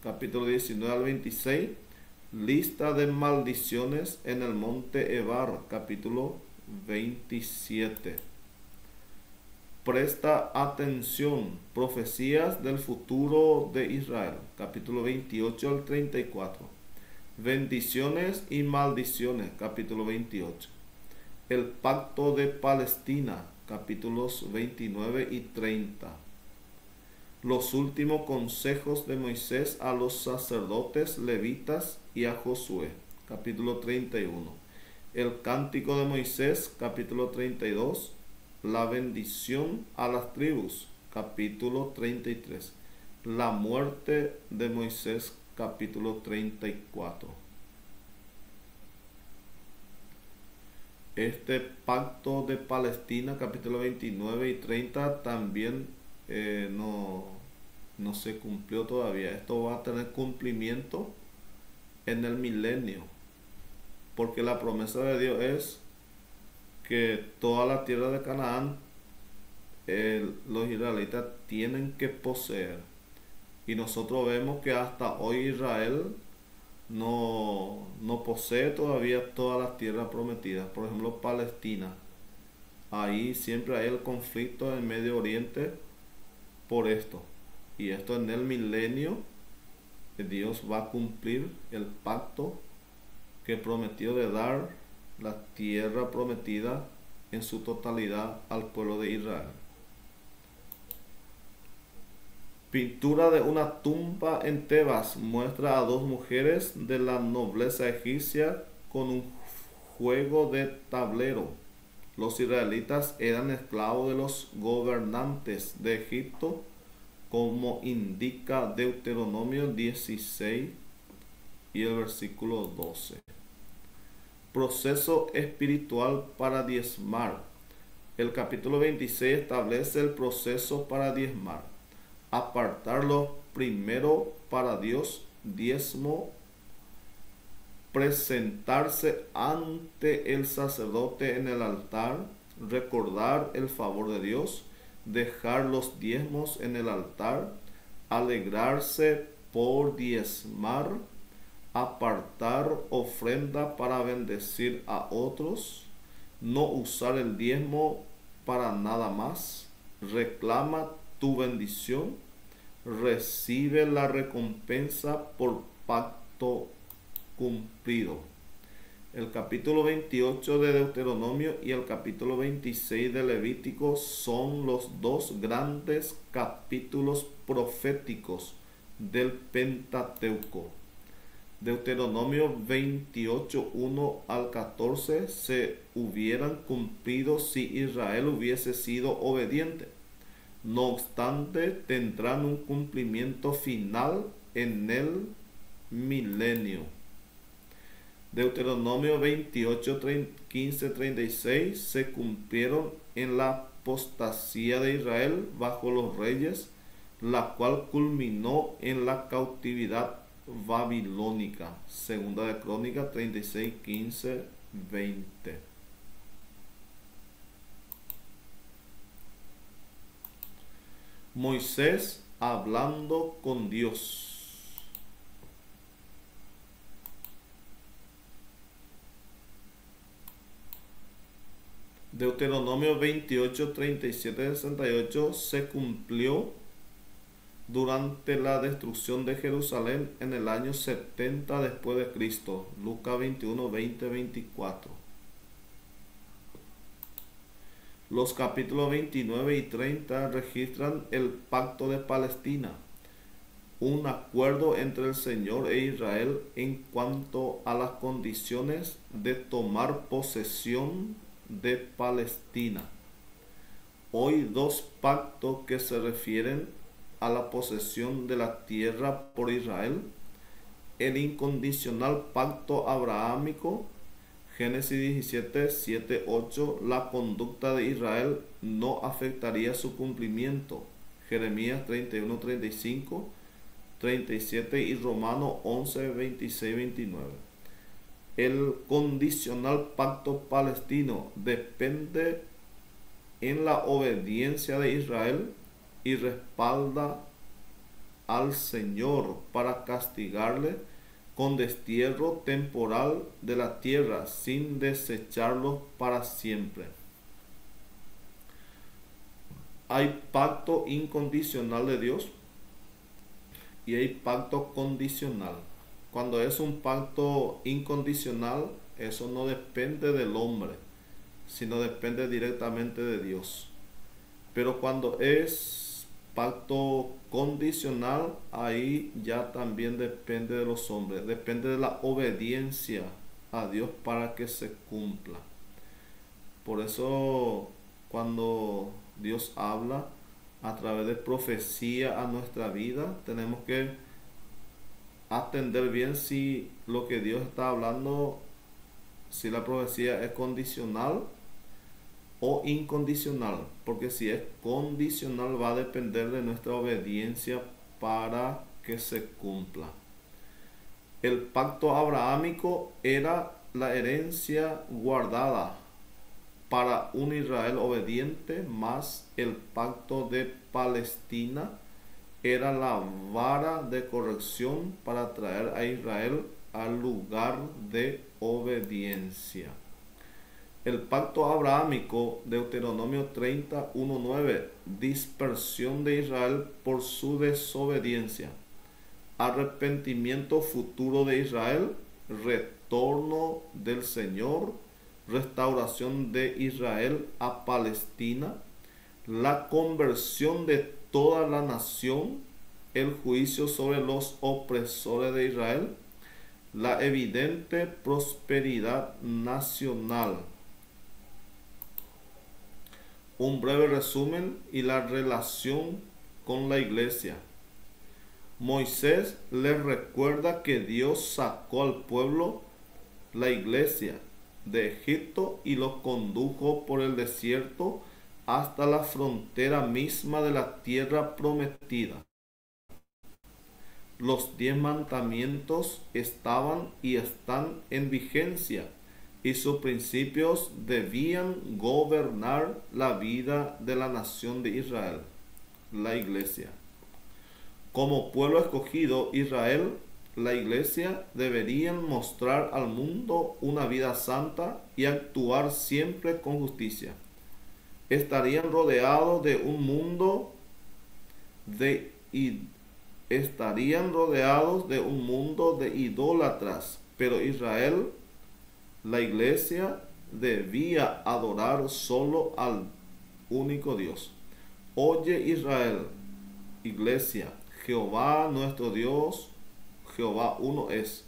capítulo 19 al 26. Lista de maldiciones en el monte Ebar, capítulo 27. Presta atención, profecías del futuro de Israel, capítulo 28 al 34. Bendiciones y maldiciones, capítulo 28. El pacto de Palestina, capítulos 29 y 30. Los últimos consejos de Moisés a los sacerdotes levitas y a Josué, capítulo 31. El cántico de Moisés, capítulo 32. La bendición a las tribus, capítulo 33. La muerte de Moisés, capítulo 34. Este pacto de Palestina, capítulo 29 y 30, también no se cumplió todavía. Esto va a tener cumplimiento en el milenio, porque la promesa de Dios es que toda la tierra de Canaán los israelitas tienen que poseer. Y nosotros vemos que hasta hoy Israel no posee todavía todas las tierras prometidas. Por ejemplo, Palestina. Ahí siempre hay el conflicto en Medio Oriente por esto. Y esto en el milenio, Dios va a cumplir el pacto que prometió de dar la tierra prometida en su totalidad al pueblo de Israel. Pintura de una tumba en Tebas muestra a 2 mujeres de la nobleza egipcia con un juego de tablero. Los israelitas eran esclavos de los gobernantes de Egipto, como indica Deuteronomio 16 y el versículo 12. Proceso espiritual para diezmar. El capítulo 26 establece el proceso para diezmar. Apartarlo primero para Dios, diezmo, presentarse ante el sacerdote en el altar, recordar el favor de Dios, dejar los diezmos en el altar, alegrarse por diezmar, apartar ofrenda para bendecir a otros, no usar el diezmo para nada más, reclama tu bendición, recibe la recompensa por pacto cumplido. El capítulo 28 de Deuteronomio y el capítulo 26 de Levítico son los 2 grandes capítulos proféticos del Pentateuco. Deuteronomio 28, 1 al 14 se hubieran cumplido si Israel hubiese sido obediente. No obstante, tendrán un cumplimiento final en el milenio. Deuteronomio 28, 15, 36 se cumplieron en la apostasía de Israel bajo los reyes, la cual culminó en la cautividad babilónica. Segunda de Crónicas 36, 15, 20. Moisés hablando con Dios. Deuteronomio 28, 37, 68 se cumplió durante la destrucción de Jerusalén en el año 70 después de Cristo. Lucas 21, 20, 24. Los capítulos 29 y 30 registran el pacto de Palestina, un acuerdo entre el Señor e Israel en cuanto a las condiciones de tomar posesión de Palestina. Hoy dos pactos que se refieren a la posesión de la tierra por Israel: el incondicional pacto abrahámico, Génesis 17, 7, 8, la conducta de Israel no afectaría su cumplimiento, Jeremías 31, 35, 37 y Romanos 11, 26, 29. El condicional pacto palestino depende en la obediencia de Israel y respalda al Señor para castigarle con destierro temporal de la tierra sin desecharlos para siempre. Hay pacto incondicional de Dios y hay pacto condicional. Cuando es un pacto incondicional, eso no depende del hombre, sino depende directamente de Dios. Pero cuando es pacto condicional, ahí ya también depende de los hombres, depende de la obediencia a Dios para que se cumpla. Por eso cuando Dios habla a través de profecía a nuestra vida, tenemos que atender bien si lo que Dios está hablando, si la profecía es condicional o incondicional, porque si es condicional va a depender de nuestra obediencia para que se cumpla. El pacto abrahámico era la herencia guardada para un Israel obediente, más el pacto de Palestina era la vara de corrección para traer a Israel al lugar de obediencia. El pacto abrahámico, Deuteronomio 30, 1, 9, dispersión de Israel por su desobediencia, arrepentimiento futuro de Israel, retorno del Señor, restauración de Israel a Palestina, la conversión de toda la nación, el juicio sobre los opresores de Israel, la evidente prosperidad nacional. Un breve resumen y la relación con la iglesia. Moisés les recuerda que Dios sacó al pueblo, la iglesia, de Egipto y los condujo por el desierto hasta la frontera misma de la tierra prometida. Los 10 mandamientos estaban y están en vigencia, y sus principios debían gobernar la vida de la nación de Israel, la iglesia. Como pueblo escogido, Israel, la iglesia, deberían mostrar al mundo una vida santa y actuar siempre con justicia. Estarían rodeados de un mundo de idólatras, pero Israel, la iglesia, debía adorar solo al único Dios. Oye Israel, iglesia, Jehová nuestro Dios, Jehová uno es.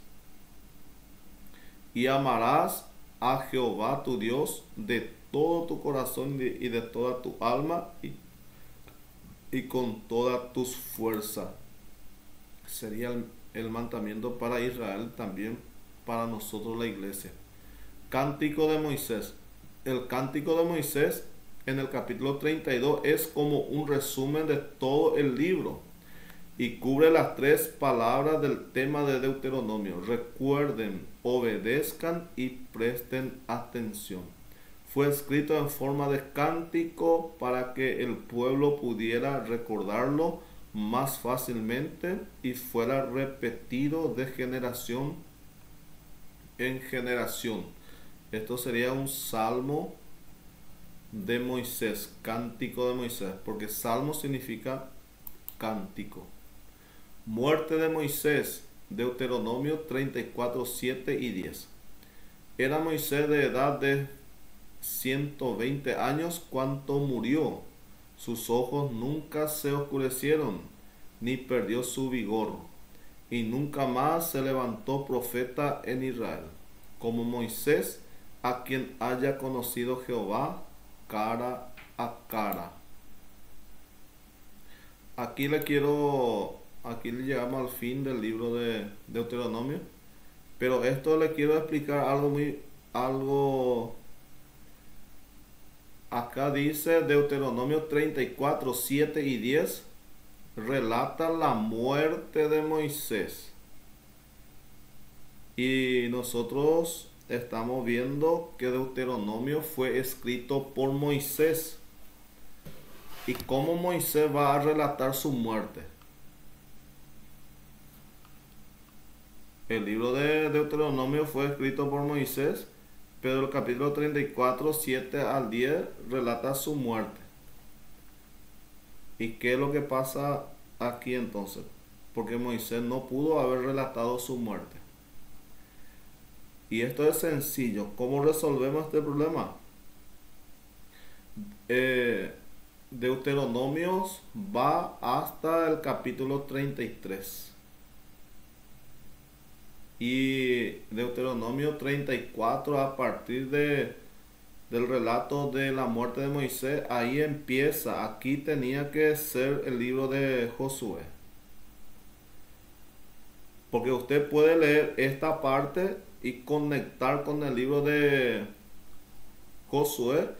Y amarás a Jehová tu Dios de todo tu corazón y de toda tu alma y con toda tus fuerzas. Sería el mandamiento para Israel, también para nosotros la iglesia. Cántico de Moisés. El cántico de Moisés en el capítulo 32 es como un resumen de todo el libro y cubre las 3 palabras del tema de Deuteronomio. Recuerden, obedezcan y presten atención. Fue escrito en forma de cántico para que el pueblo pudiera recordarlo más fácilmente y fuera repetido de generación en generación. Esto sería un salmo de Moisés, cántico de Moisés, porque salmo significa cántico. Muerte de Moisés, Deuteronomio 34, 7 y 10. Era Moisés de edad de 120 años cuando murió. Sus ojos nunca se oscurecieron, ni perdió su vigor, y nunca más se levantó profeta en Israel, como Moisés, a quien haya conocido Jehová cara a cara. Aquí le llegamos al fin del libro de Deuteronomio, pero esto le quiero explicar algo. Acá dice Deuteronomio 34, 7 y 10, relata la muerte de Moisés. Y nosotros estamos viendo que Deuteronomio fue escrito por Moisés. ¿Y cómo Moisés va a relatar su muerte? El libro de Deuteronomio fue escrito por Moisés, pero el capítulo 34, 7 al 10 relata su muerte. ¿Y qué es lo que pasa aquí entonces? Porque Moisés no pudo haber relatado su muerte. Y esto es sencillo. ¿Cómo resolvemos este problema? Deuteronomios va hasta el capítulo 33. Y Deuteronomio 34, a partir del relato de la muerte de Moisés, ahí empieza. Aquí tenía que ser el libro de Josué. Porque usted puede leer esta parte y conectar con el libro de Josué,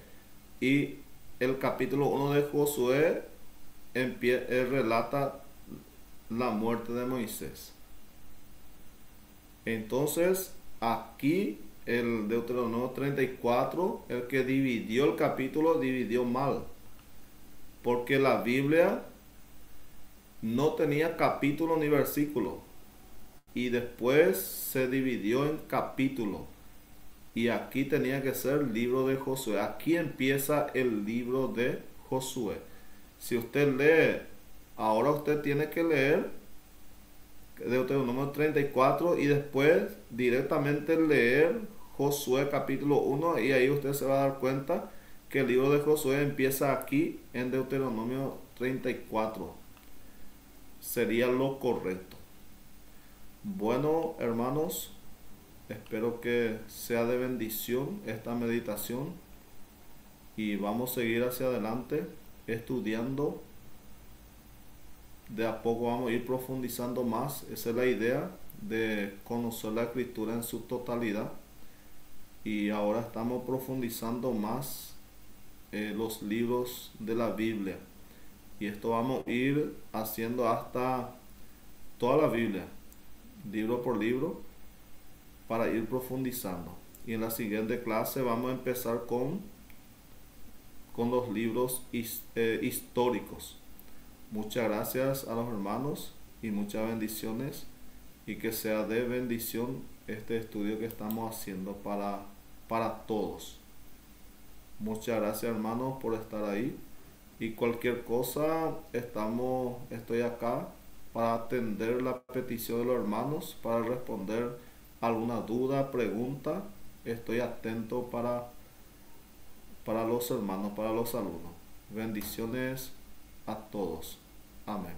y el capítulo 1 de Josué relata la muerte de Moisés. Entonces, aquí el Deuteronomio 34, el que dividió el capítulo, dividió mal. Porque la Biblia no tenía capítulo ni versículo. Y después se dividió en capítulos. Y aquí tenía que ser el libro de Josué. Aquí empieza el libro de Josué. Si usted lee, ahora usted tiene que leer Deuteronomio 34 y después directamente leer Josué capítulo 1, y ahí usted se va a dar cuenta que el libro de Josué empieza aquí en Deuteronomio 34. Sería lo correcto. Bueno, hermanos, espero que sea de bendición esta meditación y vamos a seguir hacia adelante estudiando. De a poco vamos a ir profundizando más. Esa es la idea, de conocer la escritura en su totalidad. Y ahora estamos profundizando más los libros de la Biblia. Y esto vamos a ir haciendo hasta toda la Biblia, libro por libro, para ir profundizando. Y en la siguiente clase vamos a empezar con los libros históricos. Muchas gracias a los hermanos y muchas bendiciones, y que sea de bendición este estudio que estamos haciendo para todos. Muchas gracias, hermanos, por estar ahí, y cualquier cosa estoy acá para atender la petición de los hermanos, para responder alguna duda, pregunta. Estoy atento para los hermanos, para los alumnos. Bendiciones a todos. Amén.